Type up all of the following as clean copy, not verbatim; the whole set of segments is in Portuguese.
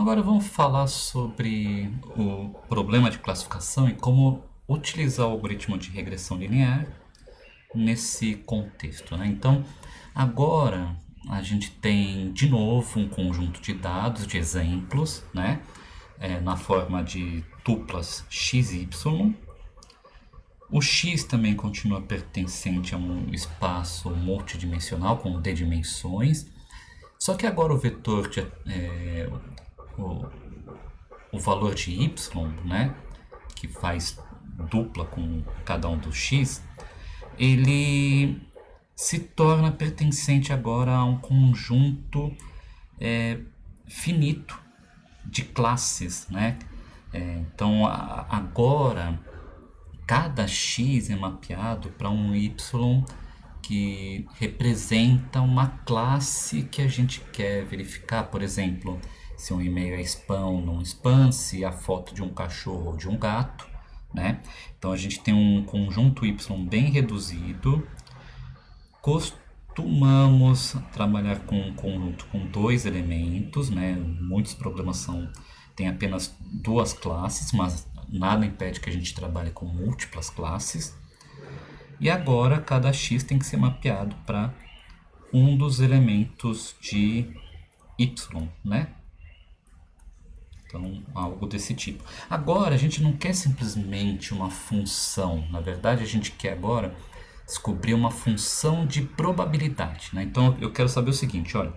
Agora vamos falar sobre o problema de classificação e como utilizar o algoritmo de regressão linear nesse contexto, né? Então, agora a gente tem de novo um conjunto de dados, de exemplos, né? Na forma de tuplas x e y. O x também continua pertencente a um espaço multidimensional com d dimensões. Só que agora o vetor o, o valor de y, né, que faz dupla com cada um dos x, ele se torna pertencente agora a um conjunto finito de classes, né? Então agora cada x é mapeado para um y que representa uma classe que a gente quer verificar. Por exemplo, se um e-mail é spam ou não spam, se a foto de um cachorro ou de um gato, né? Então a gente tem um conjunto y bem reduzido. Costumamos trabalhar com um conjunto com dois elementos, né? Muitos problemas têm apenas duas classes, mas nada impede que a gente trabalhe com múltiplas classes. E agora cada x tem que ser mapeado para um dos elementos de y, né? Então, algo desse tipo. Agora, a gente não quer simplesmente uma função. Na verdade, a gente quer agora descobrir uma função de probabilidade, né? Então, eu quero saber o seguinte, olha.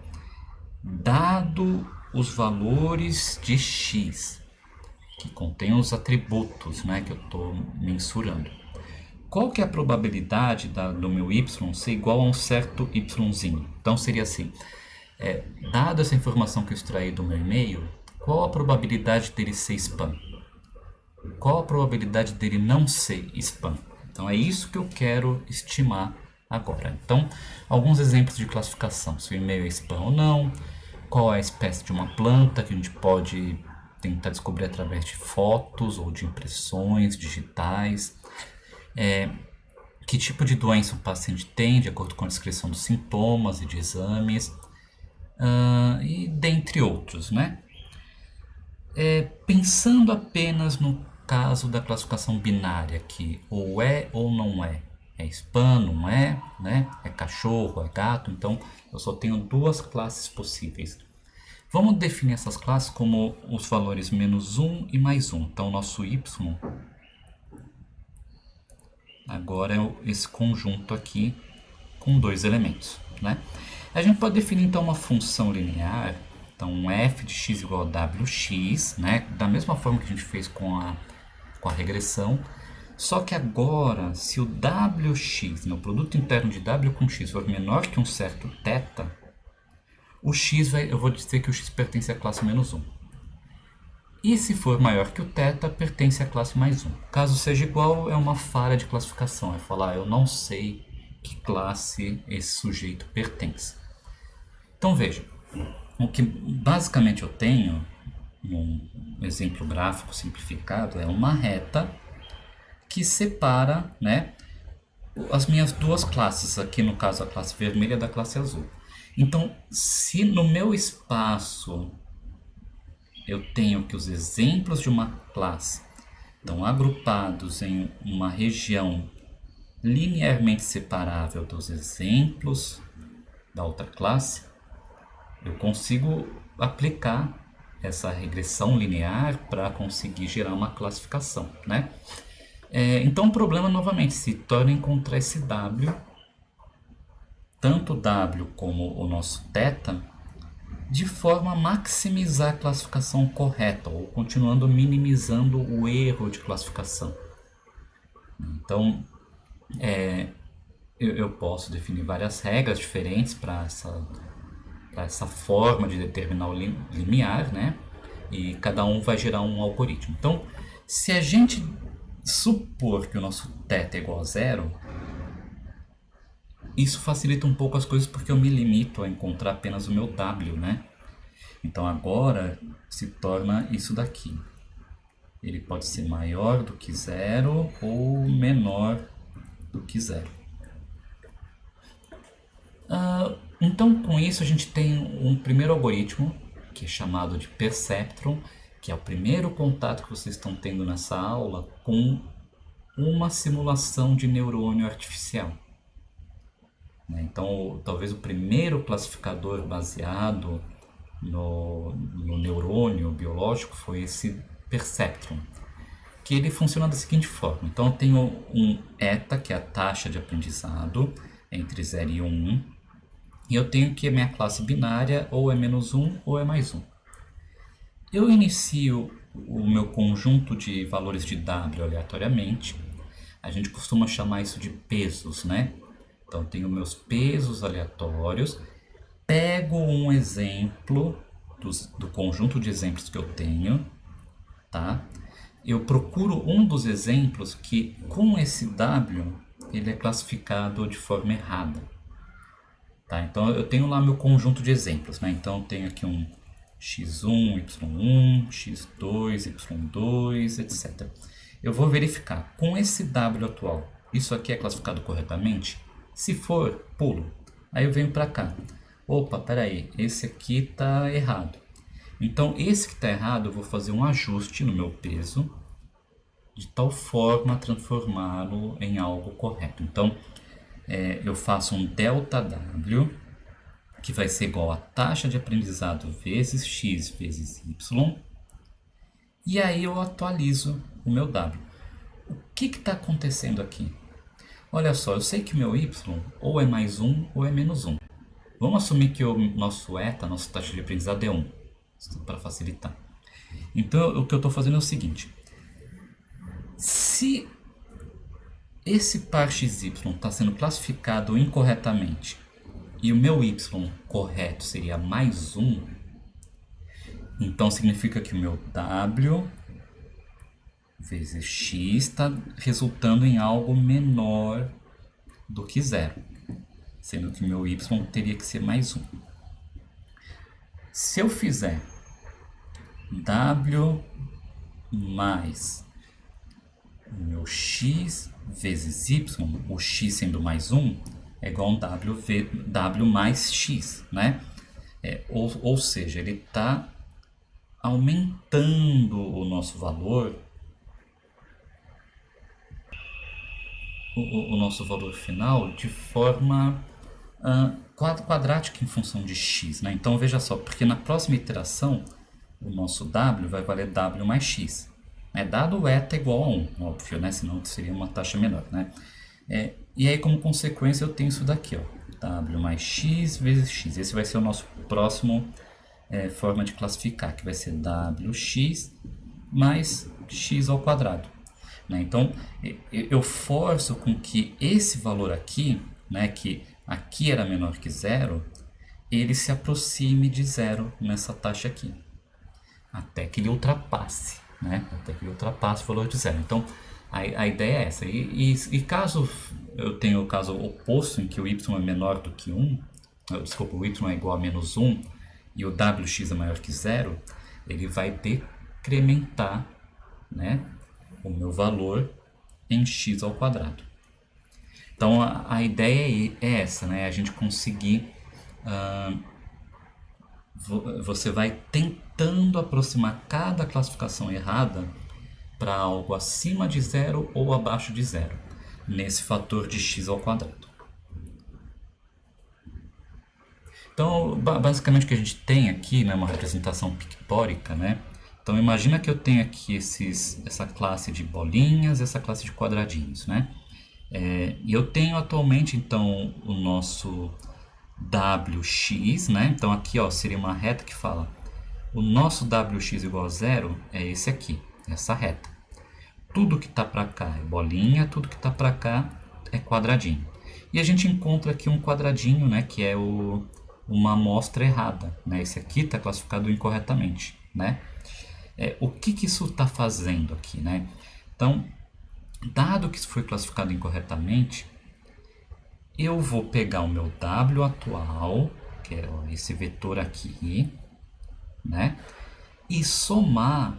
Dado os valores de x, que contém os atributos, né, que eu estou mensurando, qual que é a probabilidade do meu y ser igual a um certo yzinho? Então seria assim, dada essa informação que eu extraí do meu e-mail, qual a probabilidade dele ser spam? Qual a probabilidade dele não ser spam? Então é isso que eu quero estimar agora. Então, alguns exemplos de classificação, se o e-mail é spam ou não, qual é a espécie de uma planta que a gente pode tentar descobrir através de fotos ou de impressões digitais, que tipo de doença o paciente tem, de acordo com a descrição dos sintomas e de exames, e dentre outros, né? Pensando apenas no caso da classificação binária, que ou é ou não é spam, não é, né? É cachorro, é gato, então eu só tenho duas classes possíveis. Vamos definir essas classes como os valores menos 1 e mais 1. Então, o nosso y agora é esse conjunto aqui com dois elementos, né? A gente pode definir então uma função linear, então f de x igual a wx, né? Da mesma forma que a gente fez com a regressão, só que agora, se o wx, o produto interno de w com x, for menor que um certo θ, o x eu vou dizer que o x pertence à classe menos 1. E se for maior que o θ, pertence à classe mais 1. Caso seja igual, é uma falha de classificação. É falar, eu não sei que classe esse sujeito pertence. Então veja, o que basicamente eu tenho, num exemplo gráfico simplificado, é uma reta que separa, né, as minhas duas classes, aqui no caso a classe vermelha da classe azul. Então, se no meu espaço eu tenho que os exemplos de uma classe estão agrupados em uma região linearmente separável dos exemplos da outra classe, eu consigo aplicar essa regressão linear para conseguir gerar uma classificação, né? Então o problema novamente se torna encontrar esse w, tanto w como o nosso θ, de forma a maximizar a classificação correta, ou continuando minimizando o erro de classificação. Então, eu posso definir várias regras diferentes para essa forma de determinar o limiar, né? E cada um vai gerar um algoritmo. Então, se a gente supor que o nosso θ é igual a zero, isso facilita um pouco as coisas porque eu me limito a encontrar apenas o meu w, né? Então agora se torna isso daqui. Ele pode ser maior do que zero ou menor do que zero. Então com isso a gente tem um primeiro algoritmo que é chamado de perceptron, que é o primeiro contato que vocês estão tendo nessa aula com uma simulação de neurônio artificial. Então, talvez o primeiro classificador baseado no neurônio biológico foi esse perceptron, que ele funciona da seguinte forma. Então, eu tenho um eta, que é a taxa de aprendizado, entre 0 e 1, e eu tenho que a minha classe binária ou é -1 ou é +1. Eu inicio o meu conjunto de valores de W aleatoriamente. A gente costuma chamar isso de pesos, né? Então, eu tenho meus pesos aleatórios, pego um exemplo do conjunto de exemplos que eu tenho, tá? Eu procuro um dos exemplos que, com esse W, ele é classificado de forma errada. Tá? Então, eu tenho lá meu conjunto de exemplos, né? Então, eu tenho aqui um x1, y1, x2, y2, etc. Eu vou verificar, com esse W atual, isso aqui é classificado corretamente? Se for, pulo. Aí eu venho para cá. Opa, peraí, esse aqui está errado. Então, esse que está errado, eu vou fazer um ajuste no meu peso, de tal forma a transformá-lo em algo correto. Então, eu faço um ΔW, que vai ser igual a taxa de aprendizado vezes x vezes y, e aí eu atualizo o meu W. O que está acontecendo aqui? Olha só, eu sei que meu y ou é +1 ou é -1. Vamos assumir que o nosso eta, a nossa taxa de aprendizado é 1, para facilitar. Então, o que eu estou fazendo é o seguinte. Se esse par xy está sendo classificado incorretamente e o meu y correto seria +1, então significa que o meu w vezes x está resultando em algo menor do que 0, sendo que o meu y teria que ser +1. Se eu fizer w mais o meu x vezes y, o x sendo +1, é igual a um w mais x, né? Ou seja, ele está aumentando o nosso valor, o nosso valor final de forma quadrática em função de x, né? Então veja só, porque na próxima iteração o nosso w vai valer w mais x, dado o eta igual a 1, óbvio, né? Senão seria uma taxa menor, né? E aí, como consequência, eu tenho isso daqui, ó, w mais x vezes x. Esse vai ser o nosso próximo forma de classificar, que vai ser wx mais x ao quadrado. Né? Então, eu forço com que esse valor aqui, né, que aqui era menor que 0, ele se aproxime de 0 nessa taxa aqui, até que ele ultrapasse, né? Até que ele ultrapasse o valor de 0. Então, a ideia é essa. E caso eu tenha o caso oposto, em que o y é menor do que 1, desculpa, o y é igual a -1 e o wx é maior que 0, ele vai decrementar, né, o meu valor em x ao quadrado. Então, a ideia é essa, né? A gente conseguir... você vai tentando aproximar cada classificação errada para algo acima de 0 ou abaixo de 0, nesse fator de x ao quadrado. Então, basicamente o que a gente tem aqui, né, uma representação pictórica, né? Então, imagina que eu tenho aqui essa classe de bolinhas e essa classe de quadradinhos, né? E eu tenho atualmente, então, o nosso wx, né? Então, aqui, ó, seria uma reta que fala o nosso wx igual a 0 é esse aqui, essa reta. Tudo que está para cá é bolinha, tudo que está para cá é quadradinho. E a gente encontra aqui um quadradinho, né, que é uma amostra errada, né? Esse aqui está classificado incorretamente, né? O que isso está fazendo aqui, né? Então, dado que isso foi classificado incorretamente, eu vou pegar o meu w atual, que é esse vetor aqui, né? E somar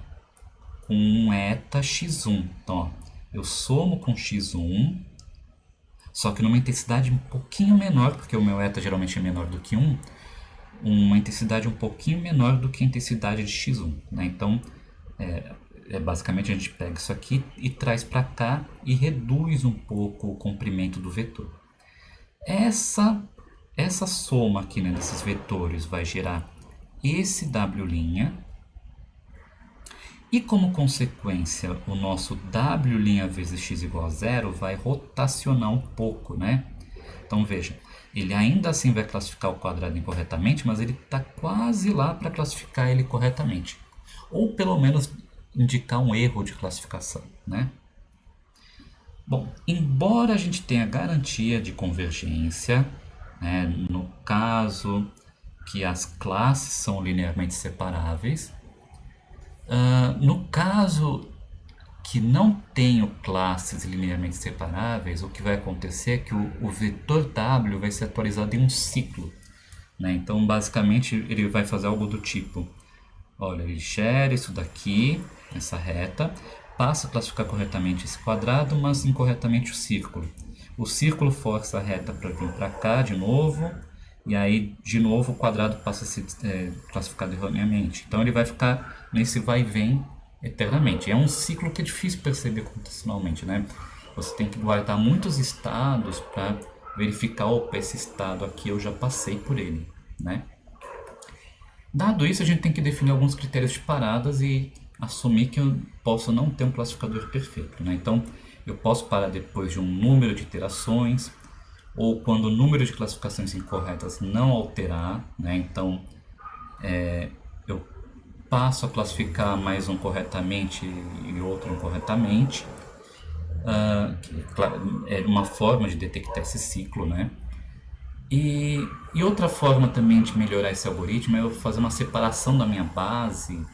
com um eta x1. Então, ó, eu somo com x1, só que numa intensidade um pouquinho menor, porque o meu eta geralmente é menor do que 1, uma intensidade um pouquinho menor do que a intensidade de x1, né? Então, basicamente a gente pega isso aqui e traz para cá e reduz um pouco o comprimento do vetor. Essa soma aqui, né, desses vetores vai gerar esse W', e como consequência o nosso W' vezes x igual a zero vai rotacionar um pouco, né? Então veja, ele ainda assim vai classificar o quadrado incorretamente, mas ele está quase lá para classificar ele corretamente. Ou pelo menos indicar um erro de classificação, né? Bom, embora a gente tenha garantia de convergência, né, no caso que as classes são linearmente separáveis, no caso que não tenho classes linearmente separáveis, o que vai acontecer é que o vetor W vai ser atualizado em um ciclo, né? Então, basicamente, ele vai fazer algo do tipo, olha, ele gera isso daqui, essa reta, passa a classificar corretamente esse quadrado, mas incorretamente o círculo. O círculo força a reta para vir para cá de novo, e aí, de novo, o quadrado passa a ser classificado erroneamente. Então, ele vai ficar nesse vai e vem eternamente. É um ciclo que é difícil perceber computacionalmente, né? Você tem que guardar muitos estados para verificar, opa, esse estado aqui eu já passei por ele, né? Dado isso, a gente tem que definir alguns critérios de paradas e assumir que eu posso não ter um classificador perfeito, né? Então, eu posso parar depois de um número de iterações, ou quando o número de classificações incorretas não alterar, né? Então, eu passo a classificar mais um corretamente e outro incorretamente. É uma forma de detectar esse ciclo, né? E outra forma também de melhorar esse algoritmo é eu fazer uma separação da minha base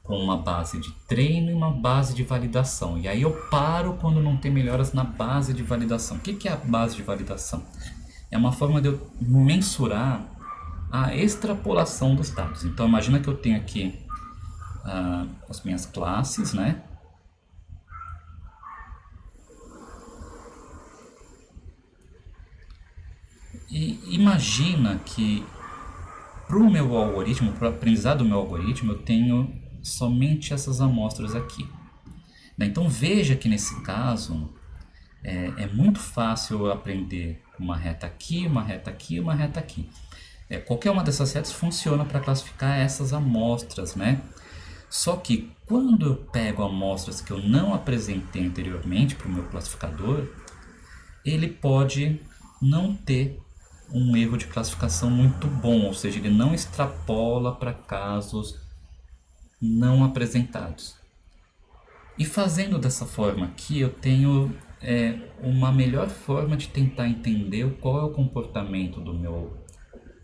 com uma base de treino e uma base de validação. E aí eu paro quando não tem melhoras na base de validação. O que é a base de validação? É uma forma de eu mensurar a extrapolação dos dados. Então imagina que eu tenho aqui as minhas classes, né? E imagina que para o meu algoritmo, para o aprendizado do meu algoritmo, eu tenho somente essas amostras aqui. Então veja que nesse caso é muito fácil eu aprender uma reta aqui, uma reta aqui, uma reta aqui. Qualquer uma dessas retas funciona para classificar essas amostras, né? Só que quando eu pego amostras que eu não apresentei anteriormente para o meu classificador, ele pode não ter um erro de classificação muito bom, ou seja, ele não extrapola para casos não apresentados. E fazendo dessa forma aqui, eu tenho uma melhor forma de tentar entender qual é o comportamento do meu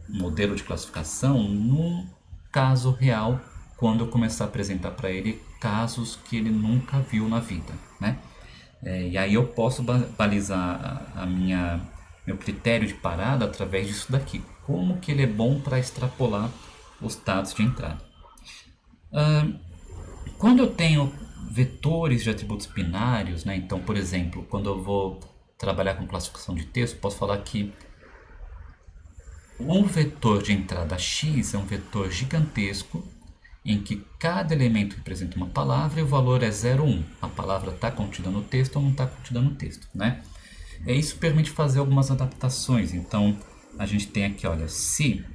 modelo de classificação num caso real, quando eu começar a apresentar para ele casos que ele nunca viu na vida, né? E aí eu posso balizar meu critério de parada através disso daqui. Como que ele é bom para extrapolar os dados de entrada. Quando eu tenho vetores de atributos binários, né? Então, por exemplo, quando eu vou trabalhar com classificação de texto, posso falar que um vetor de entrada x é um vetor gigantesco em que cada elemento representa uma palavra e o valor é 0, 1. A palavra está contida no texto ou não está contida no texto, né? Isso permite fazer algumas adaptações. Então, a gente tem aqui, olha, se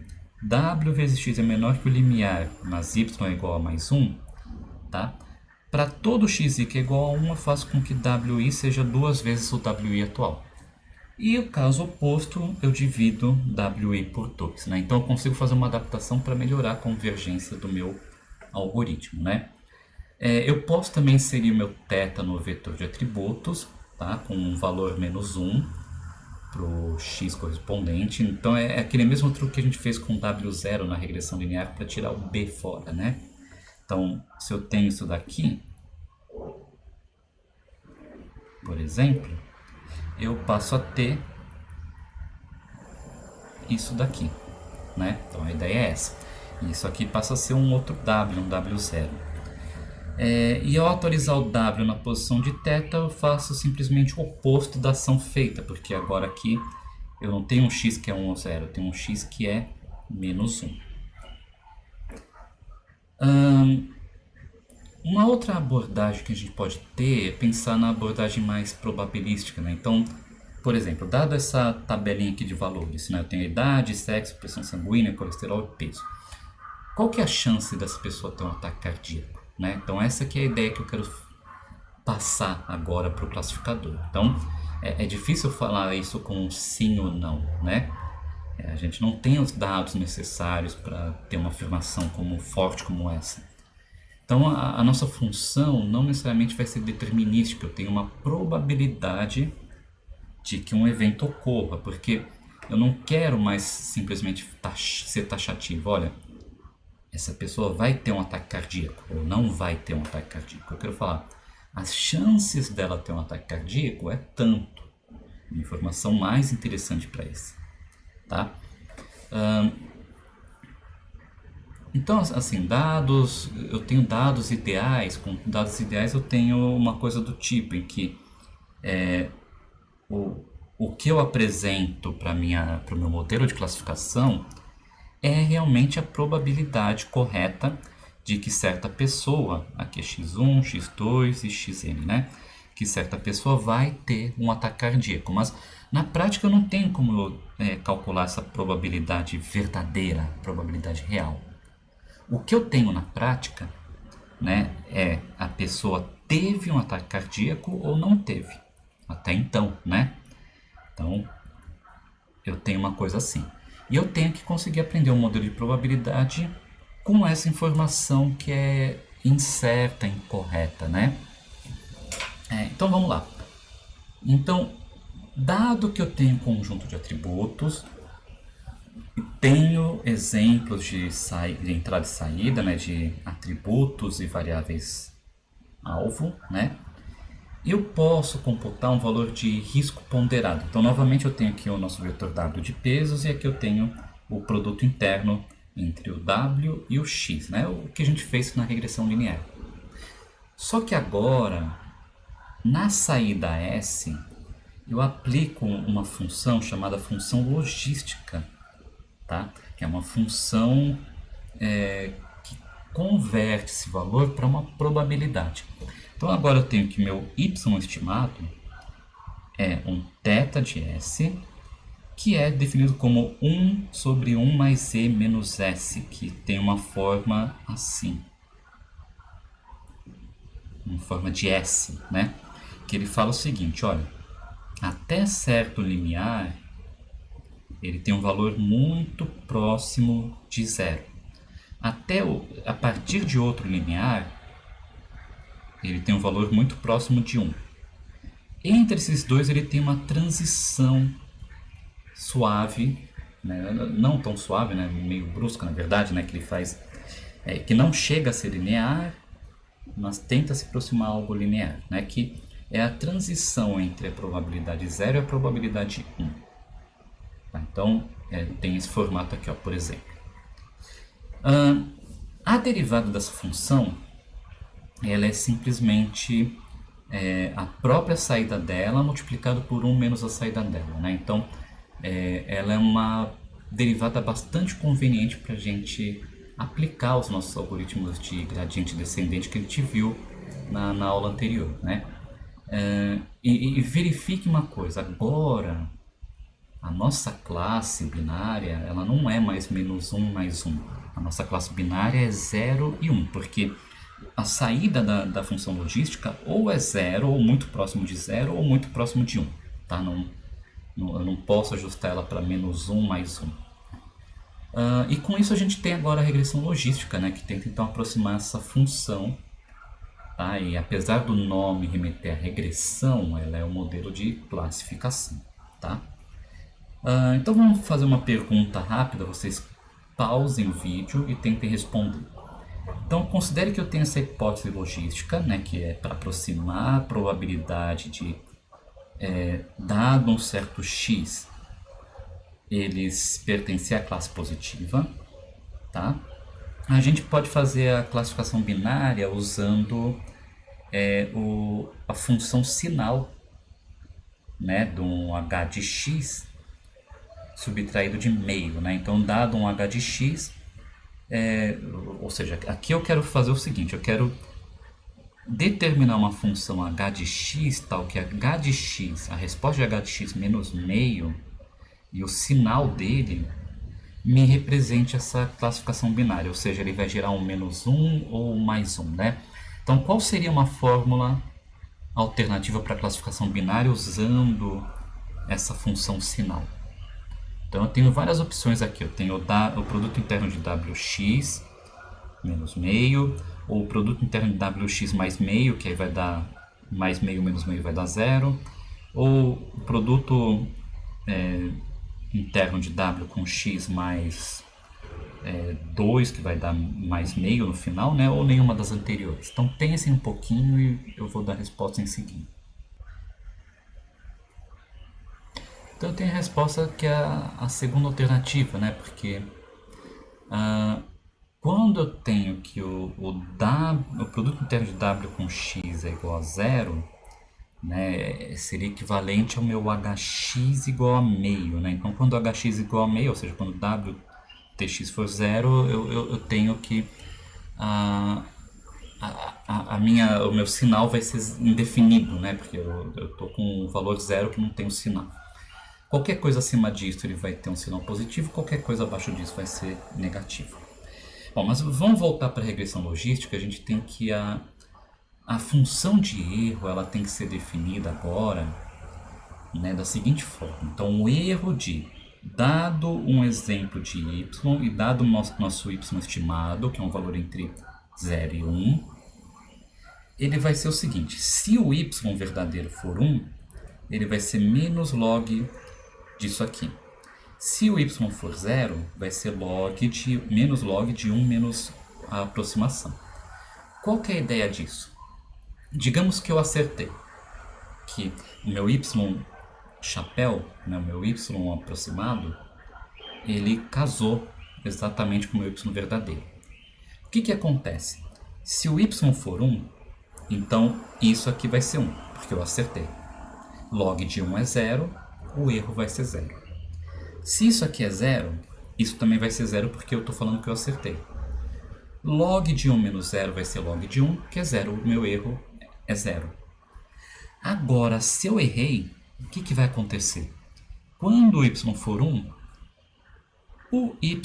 w vezes x é menor que o limiar, mas y é igual a mais 1, tá? Para todo xi que é igual a 1, eu faço com que wi seja 2 vezes o wi atual. E o caso oposto, eu divido wi por 2, né? Então eu consigo fazer uma adaptação para melhorar a convergência do meu algoritmo, né? Eu posso também inserir o meu θ no vetor de atributos, tá? Com um valor menos 1 para o x correspondente. Então é aquele mesmo truque que a gente fez com w0 na regressão linear para tirar o b fora, né? Então, se eu tenho isso daqui, por exemplo, eu passo a ter isso daqui, né? Então a ideia é essa. Isso aqui passa a ser um outro w, um w0. E ao atualizar o w na posição de θ, eu faço simplesmente o oposto da ação feita, porque agora aqui eu não tenho um x que é 1 ou 0, eu tenho um x que é menos 1. Uma outra abordagem que a gente pode ter é pensar na abordagem mais probabilística, né? Então, por exemplo, dado essa tabelinha aqui de valores, né? Eu tenho idade, sexo, pressão sanguínea, colesterol e peso. Qual que é a chance dessa pessoa ter um ataque cardíaco, né? Então essa aqui é a ideia que eu quero passar agora para o classificador. Então é difícil falar isso com sim ou não, né? A gente não tem os dados necessários para ter uma afirmação forte como essa. Então a nossa função não necessariamente vai ser determinística. Eu tenho uma probabilidade de que um evento ocorra, porque eu não quero mais simplesmente ser taxativo. Olha, essa pessoa vai ter um ataque cardíaco ou não vai ter um ataque cardíaco. Eu quero falar, as chances dela ter um ataque cardíaco é tanto. Uma informação mais interessante para isso, tá? Então, assim, dados, eu tenho dados ideais. Com dados ideais eu tenho uma coisa do tipo em que o que eu apresento para o meu modelo de classificação é realmente a probabilidade correta de que certa pessoa, aqui é x1, x2 e xn, né? Que certa pessoa vai ter um ataque cardíaco. Mas na prática eu não tenho como calcular essa probabilidade verdadeira, probabilidade real. O que eu tenho na prática, né, é a pessoa teve um ataque cardíaco ou não teve. Até então, né? Então, eu tenho uma coisa assim. E eu tenho que conseguir aprender um modelo de probabilidade com essa informação que é incerta, incorreta, né? Então vamos lá. Então, dado que eu tenho um conjunto de atributos, tenho exemplos de entrada e saída, né, de atributos e variáveis alvo, né? Eu posso computar um valor de risco ponderado. Então, novamente, eu tenho aqui o nosso vetor W de pesos e aqui eu tenho o produto interno entre o W e o X, né? O que a gente fez na regressão linear. Só que agora, na saída S, eu aplico uma função chamada função logística, tá? Que é uma função que converte esse valor para uma probabilidade. Então agora eu tenho que meu y estimado é um θ de S, que é definido como 1 sobre 1 mais E menos S, que tem uma forma assim. Uma forma de S, né? Que ele fala o seguinte, olha, até certo limiar, ele tem um valor muito próximo de zero. A partir de outro limiar, ele tem um valor muito próximo de 1. Entre esses dois, ele tem uma transição suave, né? Não tão suave, né? Meio brusca, na verdade, né? Que ele faz, que não chega a ser linear, mas tenta se aproximar a algo linear, né? Que é a transição entre a probabilidade 0 e a probabilidade 1. Tá? Então, tem esse formato aqui, ó, por exemplo. A derivada dessa função, ela é simplesmente a própria saída dela multiplicado por 1 menos a saída dela, né? Então, ela é uma derivada bastante conveniente para a gente aplicar os nossos algoritmos de gradiente descendente que a gente viu na aula anterior, né? E verifique uma coisa, agora a nossa classe binária, ela não é mais menos 1 mais 1. A nossa classe binária é 0 e 1, porque a saída da função logística ou é 0, ou muito próximo de 0, ou muito próximo de 1. Tá? Eu não posso ajustar ela para menos 1 mais 1. E com isso a gente tem agora a regressão logística, né, que tenta então aproximar essa função. Tá? E apesar do nome remeter à regressão, ela é um modelo de classificação. Tá? Então vamos fazer uma pergunta rápida, vocês pausem o vídeo e tentem responder. Então considere que eu tenho essa hipótese logística, né, que é para aproximar a probabilidade de, dado um certo x, eles pertencem à classe positiva. Tá? A gente pode fazer a classificação binária usando a função sinal, né, de um h de x, subtraído de meio, né? Então, dado um h de x, ou seja, aqui eu quero fazer o seguinte, eu quero determinar uma função h de x tal que h de x, a resposta de h de x menos meio e o sinal dele me represente essa classificação binária, ou seja, ele vai gerar um menos 1 ou mais 1, né? Então, qual seria uma fórmula alternativa para a classificação binária usando essa função sinal? Então, eu tenho várias opções aqui. Eu tenho o produto interno de Wx menos meio, ou o produto interno de Wx mais meio, que aí vai dar mais meio menos meio vai dar zero, ou o produto interno de W com x mais 2, que vai dar mais meio no final, né? Ou nenhuma das anteriores. Então pensem um pouquinho e eu vou dar a resposta em seguida. Então eu tenho a resposta que é a segunda alternativa, né? Porque quando eu tenho que o produto interno de W com x é igual a zero, né, seria equivalente ao meu hx igual a meio, né? Então quando hx igual a meio, ou seja, quando w tx for zero, eu tenho que o meu sinal vai ser indefinido, né? Porque eu estou com um valor zero que não tem o sinal. Qualquer coisa acima disso ele vai ter um sinal positivo, qualquer coisa abaixo disso vai ser negativo. Bom, mas vamos voltar para a regressão logística. A gente tem que a função de erro ela tem que ser definida agora, né, da seguinte forma. Então, o erro de dado um exemplo de y e dado o nosso y estimado, que é um valor entre 0 e 1, ele vai ser o seguinte: se o y verdadeiro for 1, ele vai ser menos log disso aqui. Se o y for 0, vai ser menos log de 1 menos a aproximação. Qual que é a ideia disso? Digamos que eu acertei que o meu y chapéu, né, o meu y aproximado, ele casou exatamente com o meu y verdadeiro. O que acontece? Se o y for 1, então isso aqui vai ser 1, porque eu acertei. Log de 1 é 0, o erro vai ser 0. Se isso aqui é 0, isso também vai ser 0 porque eu estou falando que eu acertei. Log de 1 menos 0 vai ser log de 1, que é 0, o meu erro é 0. Agora, se eu errei, o que vai acontecer? Quando o y for 1, o y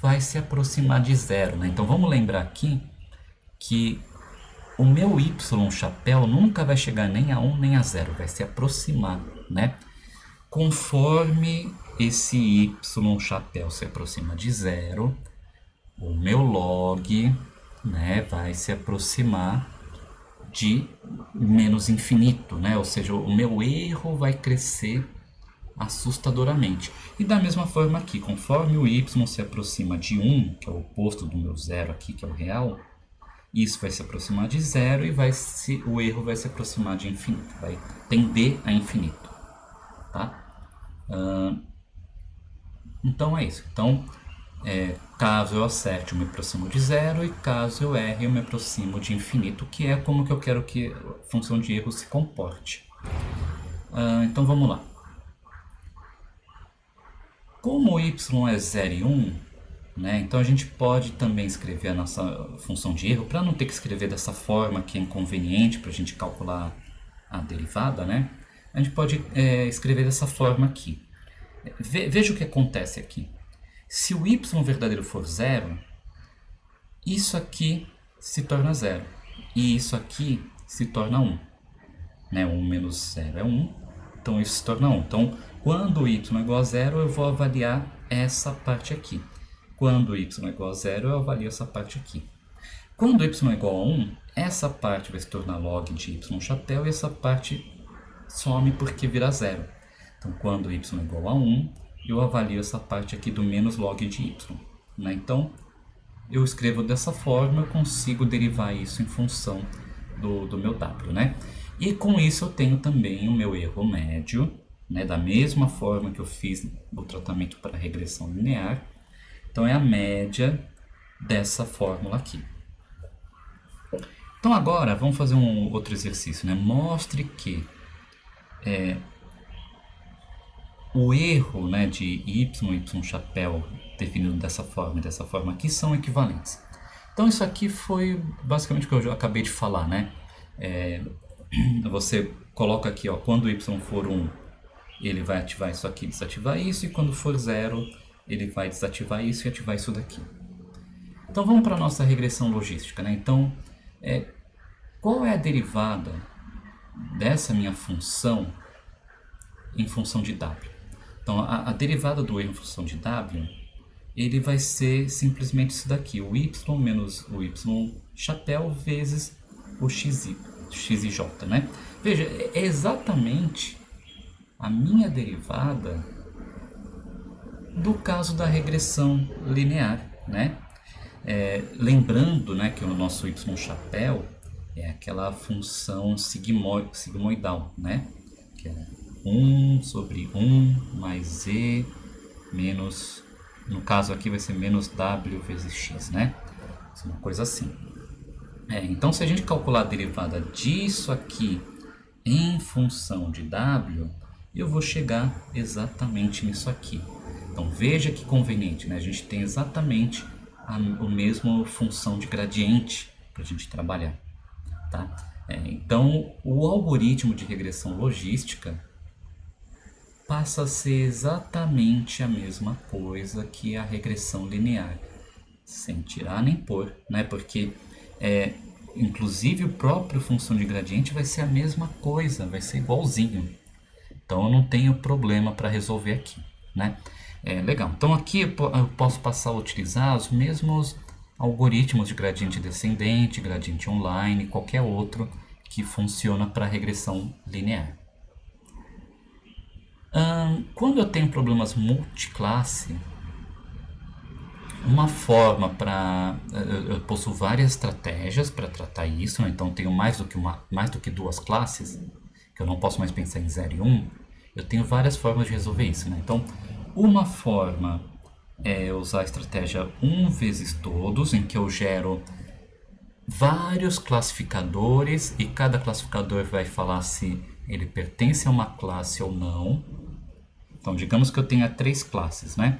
vai se aproximar de 0, né? Então vamos lembrar aqui que o meu y chapéu nunca vai chegar nem a 1 nem a 0, vai se aproximar, né? Conforme esse y chapéu se aproxima de 0, o meu log, né, vai se aproximar de menos infinito, né? Ou seja, o meu erro vai crescer assustadoramente. E da mesma forma aqui, conforme o y se aproxima de 1, que é o oposto do meu zero aqui, que é o real, isso vai se aproximar de 0 e o erro vai se aproximar de infinito, vai tender a infinito. Tá? Então é isso. Então, caso eu acerte, eu me aproximo de 0, e caso eu erre, eu me aproximo de infinito, que é como que eu quero que a função de erro se comporte. Então vamos lá. Como y é 0 e 1, né, então a gente pode também escrever a nossa função de erro, para não ter que escrever dessa forma que é inconveniente para a gente calcular a derivada, né? A gente pode escrever dessa forma aqui. Veja o que acontece aqui. Se o y verdadeiro for 0, isso aqui se torna 0. E isso aqui se torna 1. Né? 1 menos 0 é 1, então isso se torna 1. Então, quando y é igual a 0, eu vou avaliar essa parte aqui. Quando y é igual a 0, eu avalio essa parte aqui. Quando y é igual a 1, essa parte vai se tornar log de y chapéu e essa parte some porque vira 0. Então, quando y é igual a 1, eu avalio essa parte aqui do menos log de y. Né? Então, eu escrevo dessa forma, eu consigo derivar isso em função do meu w. Né? E com isso eu tenho também o meu erro médio, né? Da mesma forma que eu fiz o tratamento para regressão linear. Então, é a média dessa fórmula aqui. Então, agora, vamos fazer um outro exercício. Né? Mostre que O erro, né, de y e y chapéu definido dessa forma e dessa forma aqui são equivalentes. Então isso aqui foi basicamente o que eu já acabei de falar, né? Você coloca aqui, ó, quando y for 1, ele vai ativar isso aqui, desativar isso, e quando for 0, ele vai desativar isso e ativar isso daqui. Então vamos para a nossa regressão logística, né? Então, qual é a derivada dessa minha função em função de w? Então, a derivada do erro em função de w, ele vai ser simplesmente isso daqui, o y menos o y chapéu vezes o x e j, né? Veja, é exatamente a minha derivada do caso da regressão linear, né? Lembrando, né, que o nosso y chapéu é aquela função sigmoidal, né? Que é 1 sobre 1 mais e menos, no caso aqui vai ser menos w vezes x, né? Isso é uma coisa assim. Então, se a gente calcular a derivada disso aqui em função de w, eu vou chegar exatamente nisso aqui. Então, veja que conveniente, né? A gente tem exatamente a mesma função de gradiente para a gente trabalhar, tá? Então, o algoritmo de regressão logística passa a ser exatamente a mesma coisa que a regressão linear, sem tirar nem pôr, né? Porque inclusive o próprio função de gradiente vai ser a mesma coisa, vai ser igualzinho. Então eu não tenho problema para resolver aqui, né? Legal. Então aqui eu posso passar a utilizar os mesmos algoritmos de gradiente descendente, gradiente online, qualquer outro que funciona para regressão linear. Quando eu tenho problemas multiclasse, uma forma para... Eu possuo várias estratégias para tratar isso, né? Então tenho mais do que duas classes, que eu não posso mais pensar em 0 e 1, eu tenho várias formas de resolver isso, né? Então, uma forma é usar a estratégia 1 vezes todos, em que eu gero vários classificadores e cada classificador vai falar se ele pertence a uma classe ou não. Então, digamos que eu tenha 3 classes, né?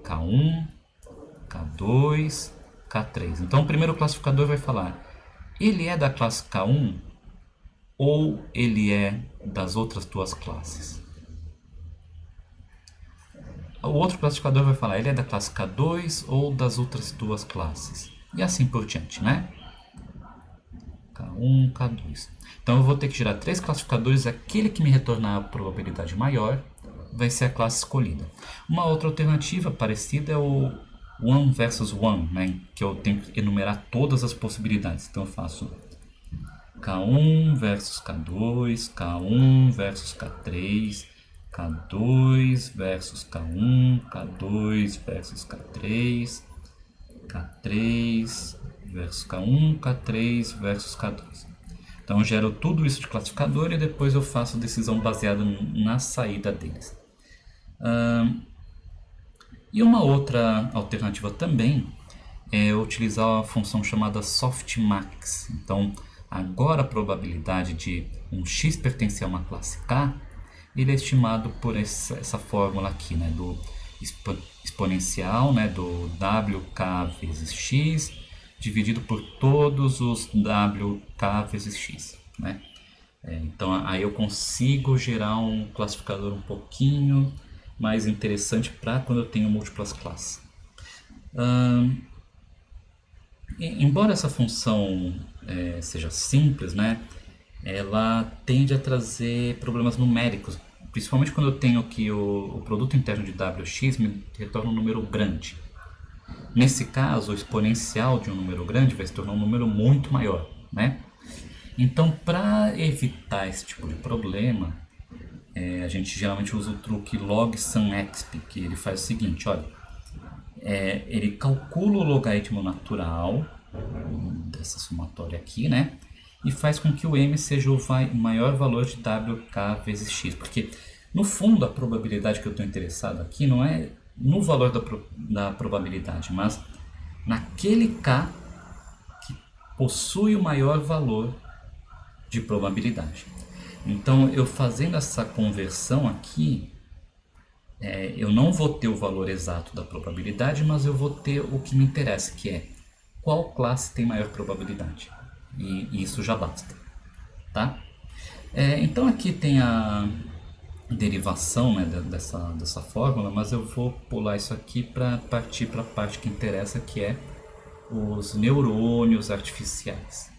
K1, K2, K3. Então, o primeiro classificador vai falar, ele é da classe K1 ou ele é das outras duas classes? O outro classificador vai falar, ele é da classe K2 ou das outras duas classes? E assim por diante, né? K1, K2. Então eu vou ter que gerar 3 classificadores, aquele que me retornar a probabilidade maior vai ser a classe escolhida. Uma outra alternativa parecida é o 1 versus 1, né? Que eu tenho que enumerar todas as possibilidades. Então eu faço K1 versus K2, K1 versus K3, K2 versus K1, K2 versus K3, K3 versus K1, K3 versus K2. Então eu gero tudo isso de classificador e depois eu faço decisão baseada na saída deles. E uma outra alternativa também é utilizar a função chamada softmax. Então agora a probabilidade de um x pertencer a uma classe K, ele é estimado por essa fórmula aqui, né, do exponencial, né, do wk vezes x dividido por todos os wk vezes x, né? Então aí eu consigo gerar um classificador um pouquinho mais interessante para quando eu tenho múltiplas classes. Embora essa função seja simples, né, ela tende a trazer problemas numéricos, principalmente quando eu tenho que o produto interno de wx me retorna um número grande. Nesse caso, o exponencial de um número grande vai se tornar um número muito maior, né? Então, para evitar esse tipo de problema, a gente geralmente usa o truque log sum exp, que ele faz o seguinte, olha, ele calcula o logaritmo natural dessa somatória aqui, né? E faz com que o m seja o maior valor de wk vezes x, porque no fundo a probabilidade que eu estou interessado aqui não é no valor da probabilidade, mas naquele k que possui o maior valor de probabilidade. Então, eu fazendo essa conversão aqui, eu não vou ter o valor exato da probabilidade, mas eu vou ter o que me interessa, que é qual classe tem maior probabilidade. E isso já basta, tá? Então aqui tem a derivação, né, dessa fórmula, mas eu vou pular isso aqui para partir para a parte que interessa, que é os neurônios artificiais.